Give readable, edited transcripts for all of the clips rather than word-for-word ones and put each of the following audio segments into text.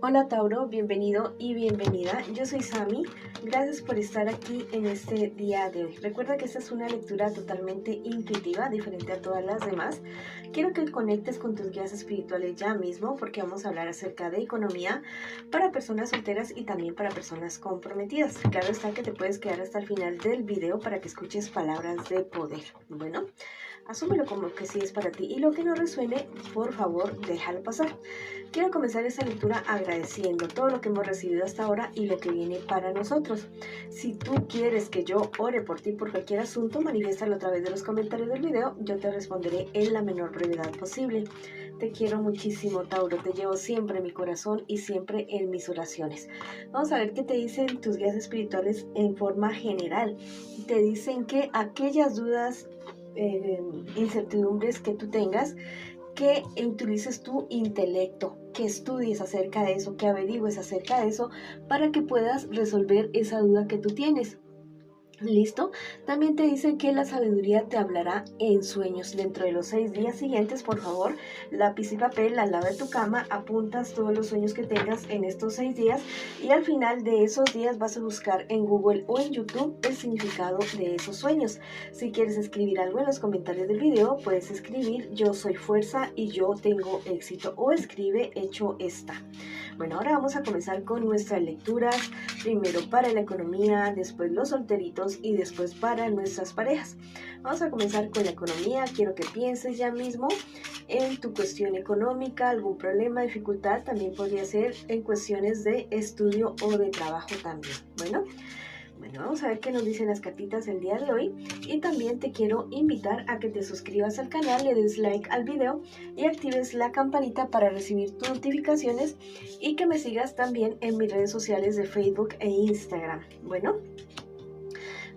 Hola Tauro, bienvenido y bienvenida. Yo soy Sami. Gracias por estar aquí en este día de hoy. Recuerda que esta es una lectura totalmente intuitiva, diferente a todas las demás. Quiero que conectes con tus guías espirituales ya mismo porque vamos a hablar acerca de economía para personas solteras y también para personas comprometidas. Claro está que te puedes quedar hasta el final del video para que escuches palabras de poder. Bueno, asúmelo como que sí es para ti y lo que no resuene, por favor, déjalo pasar. Quiero comenzar esta lectura agradeciendo todo lo que hemos recibido hasta ahora y lo que viene para nosotros. Si tú quieres que yo ore por ti por cualquier asunto, manifiéstalo a través de los comentarios del video. Yo te responderé en la menor brevedad posible. Te quiero muchísimo, Tauro. Te llevo siempre en mi corazón y siempre en mis oraciones. Vamos a ver qué te dicen tus guías espirituales en forma general. Te dicen que aquellas dudas, incertidumbres que tú tengas, que utilices tu intelecto, que estudies acerca de eso, que averigües acerca de eso para que puedas resolver esa duda que tú tienes. ¿Listo? También te dice que la sabiduría te hablará en sueños. Dentro de los 6 días siguientes, por favor, lápiz y papel al lado de tu cama, apuntas todos los sueños que tengas en estos 6 días y al final de esos días vas a buscar en Google o en YouTube el significado de esos sueños. Si quieres escribir algo en los comentarios del video, puedes escribir yo soy fuerza y yo tengo éxito o escribe hecho está. Bueno, ahora vamos a comenzar con nuestras lecturas, primero para la economía, después los solteritos y después para nuestras parejas. Vamos a comenzar con la economía. Quiero que pienses ya mismo en tu cuestión económica, algún problema, dificultad, también podría ser en cuestiones de estudio o de trabajo también. Bueno, vamos a ver qué nos dicen las cartitas el día de hoy y también te quiero invitar a que te suscribas al canal, le des like al video y actives la campanita para recibir tus notificaciones y que me sigas también en mis redes sociales de Facebook e Instagram. Bueno,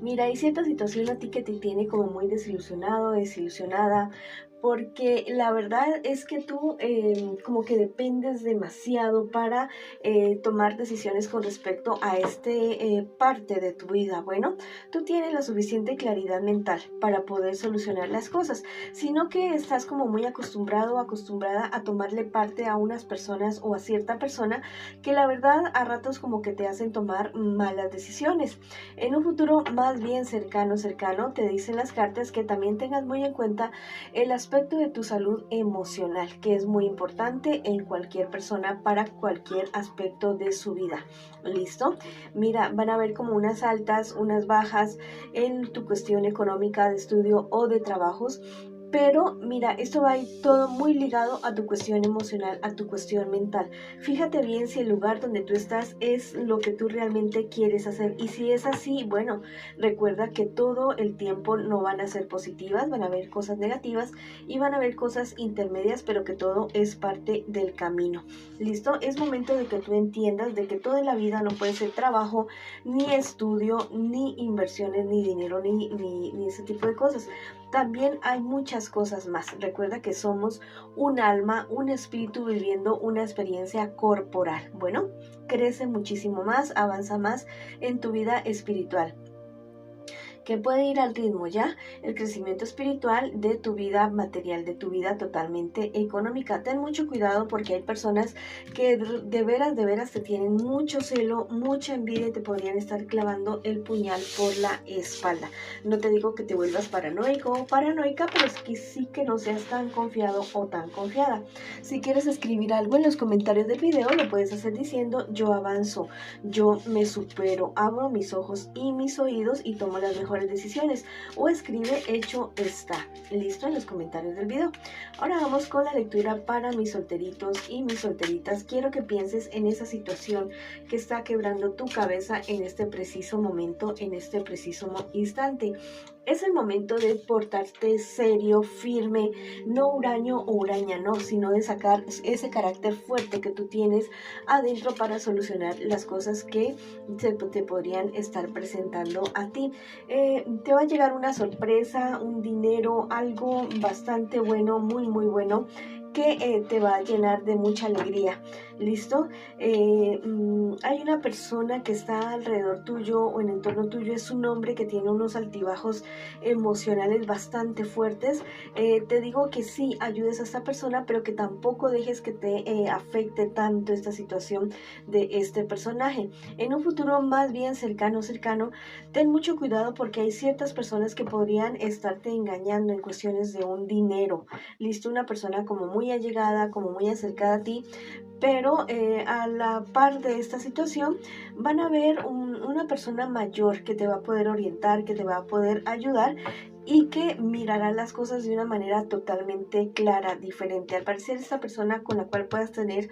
mira, hay cierta situación a ti que te tiene como muy desilusionado, desilusionada, porque la verdad es que tú como que dependes demasiado para tomar decisiones con respecto a este parte de tu vida. Bueno, tú tienes la suficiente claridad mental para poder solucionar las cosas, sino que estás como muy acostumbrado o acostumbrada a tomarle parte a unas personas o a cierta persona que la verdad a ratos como que te hacen tomar malas decisiones. En un futuro más bien cercano, te dicen las cartas que también tengas muy en cuenta el aspecto de tu salud emocional, que es muy importante en cualquier persona para cualquier aspecto de su vida. ¿Listo? Mira, van a haber como unas altas, unas bajas en tu cuestión económica de estudio o de trabajos. Pero mira, esto va a ir todo muy ligado a tu cuestión emocional, a tu cuestión mental. Fíjate bien si el lugar donde tú estás es lo que tú realmente quieres hacer. Y si es así, bueno, recuerda que todo el tiempo no van a ser positivas, van a haber cosas negativas y van a haber cosas intermedias, pero que todo es parte del camino. ¿Listo? Es momento de que tú entiendas de que toda la vida no puede ser trabajo, ni estudio, ni inversiones, ni dinero, ni ese tipo de cosas. También hay muchas cosas más. Recuerda que somos un alma, un espíritu viviendo una experiencia corporal. Bueno, crece muchísimo más, avanza más en tu vida espiritual, que puede ir al ritmo ya el crecimiento espiritual de tu vida material, de tu vida totalmente económica. Ten mucho cuidado porque hay personas que de veras te tienen mucho celo, mucha envidia y te podrían estar clavando el puñal por la espalda. No te digo que te vuelvas paranoico o paranoica, pero es que sí que no seas tan confiado o tan confiada. Si quieres escribir algo en los comentarios del video, lo puedes hacer diciendo yo avanzo, yo me supero, abro mis ojos y mis oídos y tomo las mejores decisiones, o escribe hecho está. Listo, en los comentarios del video. Ahora vamos con la lectura para mis solteritos y mis solteritas. Quiero que pienses en esa situación que está quebrando tu cabeza en este preciso momento, en este preciso instante. Es el momento de portarte serio, firme, no huraño o huraña, no, sino de sacar ese carácter fuerte que tú tienes adentro para solucionar las cosas que te podrían estar presentando a ti. Te va a llegar una sorpresa, un dinero, algo bastante bueno, muy bueno, que te va a llenar de mucha alegría. ¿Listo? Hay una persona que está alrededor tuyo o en el entorno tuyo, es un hombre que tiene unos altibajos emocionales bastante fuertes. Te digo que sí, ayudes a esta persona, pero que tampoco dejes que te afecte tanto esta situación de este personaje. En un futuro más bien cercano, ten mucho cuidado porque hay ciertas personas que podrían estarte engañando en cuestiones de un dinero. ¿Listo? Una persona como muy allegada, como muy acercada a ti, pero a la par de esta situación van a ver una persona mayor que te va a poder orientar, que te va a poder ayudar y que mirará las cosas de una manera totalmente clara, diferente. Al parecer esta persona con la cual puedas tener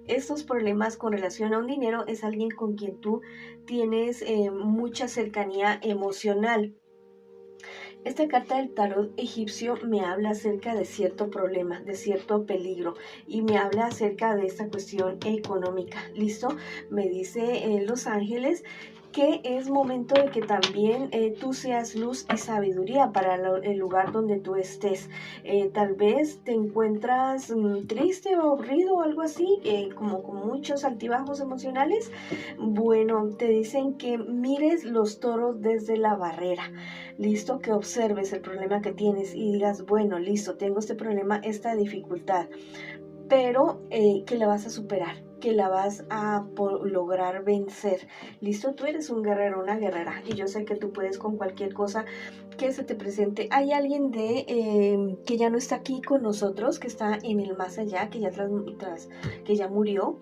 estos problemas con relación a un dinero es alguien con quien tú tienes mucha cercanía emocional. Esta carta del tarot egipcio me habla acerca de cierto problema, de cierto peligro y me habla acerca de esta cuestión económica. ¿Listo? Me dice Los Ángeles que es momento de que también tú seas luz y sabiduría para el lugar donde tú estés. Tal vez te encuentras triste o aburrido o algo así, como con muchos altibajos emocionales. Bueno, te dicen que mires los toros desde la barrera. Listo, que observes el problema que tienes y digas, bueno, listo, tengo este problema, esta dificultad, pero que la vas a superar, que la vas a lograr vencer. Listo, tú eres un guerrero, una guerrera, y yo sé que tú puedes con cualquier cosa que se te presente. Hay alguien que ya no está aquí con nosotros, que está en el más allá, que que ya murió.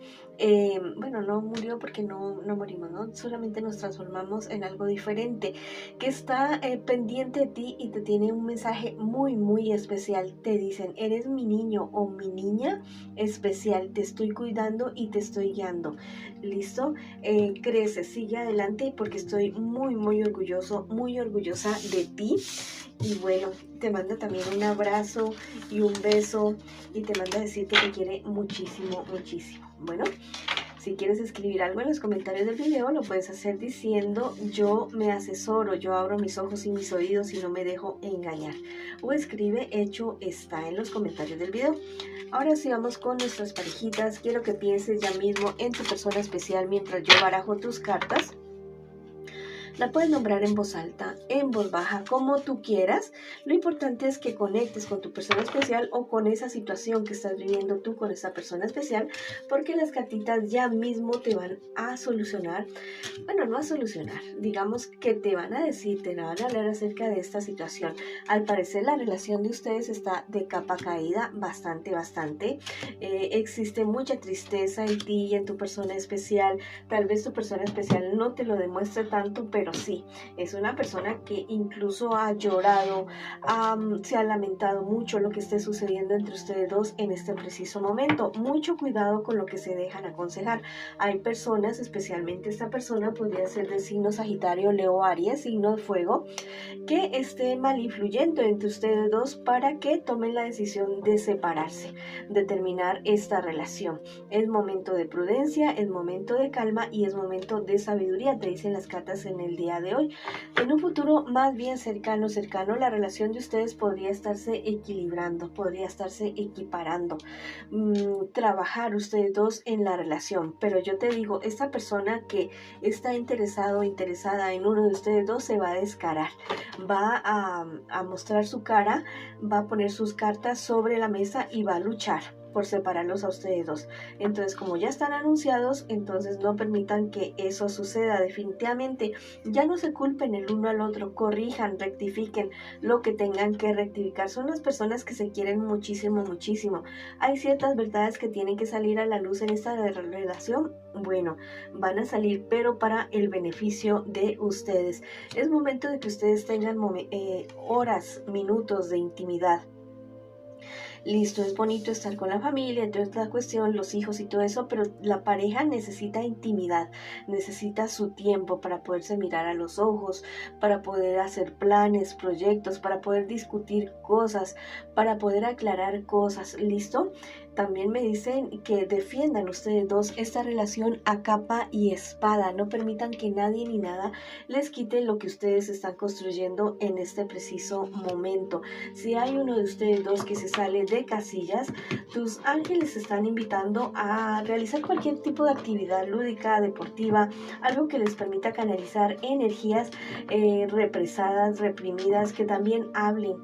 Bueno, no murió porque no morimos, ¿no? Solamente nos transformamos en algo diferente, que está pendiente de ti y te tiene un mensaje muy, muy especial. Te dicen, eres mi niño o mi niña especial, te estoy cuidando y te estoy guiando. ¿Listo? Crece, sigue adelante porque estoy muy, muy orgulloso, muy orgullosa de ti. Y bueno, te manda también un abrazo y un beso y te manda a decir que te quiere muchísimo, muchísimo. Bueno, si quieres escribir algo en los comentarios del video, lo puedes hacer diciendo yo me asesoro, yo abro mis ojos y mis oídos y no me dejo engañar. O escribe hecho está en los comentarios del video. Ahora sí vamos con nuestras parejitas. Quiero que pienses ya mismo en tu persona especial mientras yo barajo tus cartas. La puedes nombrar en voz alta, en voz baja, como tú quieras. Lo importante es que conectes con tu persona especial o con esa situación que estás viviendo tú con esa persona especial, porque las cartitas ya mismo te van a solucionar, bueno, no a solucionar, digamos que te van a decir, te van a hablar acerca de esta situación. Al parecer la relación de ustedes está de capa caída, bastante. Existe mucha tristeza en ti y en tu persona especial. Tal vez tu persona especial no te lo demuestre tanto, pero sí, es una persona que incluso ha llorado, se ha lamentado mucho lo que esté sucediendo entre ustedes dos en este preciso momento. Mucho cuidado con lo que se dejan aconsejar. Hay personas, especialmente esta persona podría ser del signo Sagitario, Leo, Aries, signo de fuego, que esté mal influyendo entre ustedes dos para que tomen la decisión de separarse, de terminar esta relación. Es momento de prudencia, es momento de calma y es momento de sabiduría, te dicen las cartas en el día de hoy. En un futuro más bien cercano, la relación de ustedes podría estarse equilibrando, podría estarse equiparando, trabajar ustedes dos en la relación. Pero yo te digo, esta persona que está interesado o interesada en uno de ustedes dos se va a descarar, va a mostrar su cara, va a poner sus cartas sobre la mesa y va a luchar por separarlos a ustedes dos. Entonces, como ya están anunciados, entonces no permitan que eso suceda. Definitivamente, ya no se culpen el uno al otro, corrijan, rectifiquen lo que tengan que rectificar. Son las personas que se quieren muchísimo, muchísimo. Hay ciertas verdades que tienen que salir a la luz en esta relación. Bueno, van a salir, pero para el beneficio de ustedes. Es momento de que ustedes tengan horas, minutos de intimidad. Listo, es bonito estar con la familia, entonces la cuestión, los hijos y todo eso, pero la pareja necesita intimidad, necesita su tiempo para poderse mirar a los ojos, para poder hacer planes, proyectos, para poder discutir cosas, para poder aclarar cosas. ¿Listo? También me dicen que defiendan ustedes dos esta relación a capa y espada. No permitan que nadie ni nada les quite lo que ustedes están construyendo en este preciso momento. Si hay uno de ustedes dos que se sale de casillas, tus ángeles están invitando a realizar cualquier tipo de actividad lúdica, deportiva, algo que les permita canalizar energías represadas, reprimidas, que también hablen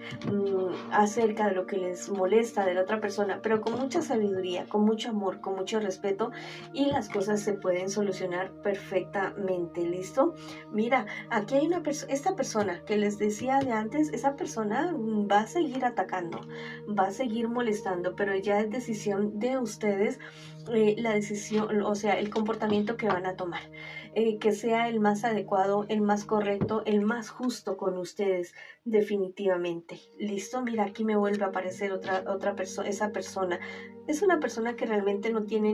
acerca de lo que les molesta de la otra persona, pero con mucha sabiduría, con mucho amor, con mucho respeto, y las cosas se pueden solucionar perfectamente. ¿Listo? Mira, aquí hay esta persona que les decía de antes, esa persona va a seguir atacando, va a seguir molestando, pero ya es decisión de ustedes la decisión, o sea, el comportamiento que van a tomar, que sea el más adecuado, el más correcto, el más justo con ustedes, definitivamente. ¿Listo? Mira, aquí me vuelve a aparecer otra persona, esa persona. Es una persona que realmente no tiene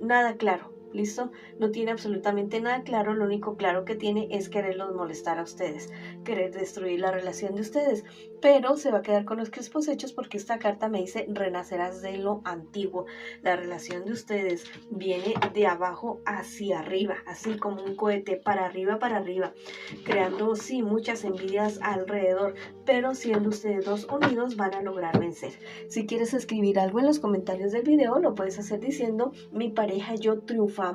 nada claro. ¿Listo? No tiene absolutamente nada claro, lo único claro que tiene es quererlos molestar a ustedes, querer destruir la relación de ustedes, pero se va a quedar con los crespos hechos porque esta carta me dice renacerás de lo antiguo. La relación de ustedes viene de abajo hacia arriba, así como un cohete, para arriba, creando sí muchas envidias alrededor, pero siendo ustedes dos unidos van a lograr vencer. Si quieres escribir algo en los comentarios del video, lo puedes hacer diciendo mi pareja y yo triunfamos,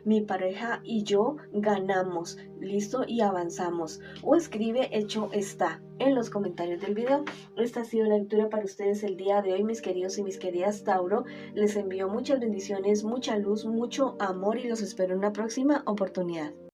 mi pareja y yo ganamos, listo, y avanzamos, o escribe hecho está en los comentarios del video. Esta ha sido la lectura para ustedes el día de hoy, mis queridos y mis queridas Tauro. Les envío muchas bendiciones, mucha luz, mucho amor y los espero en una próxima oportunidad.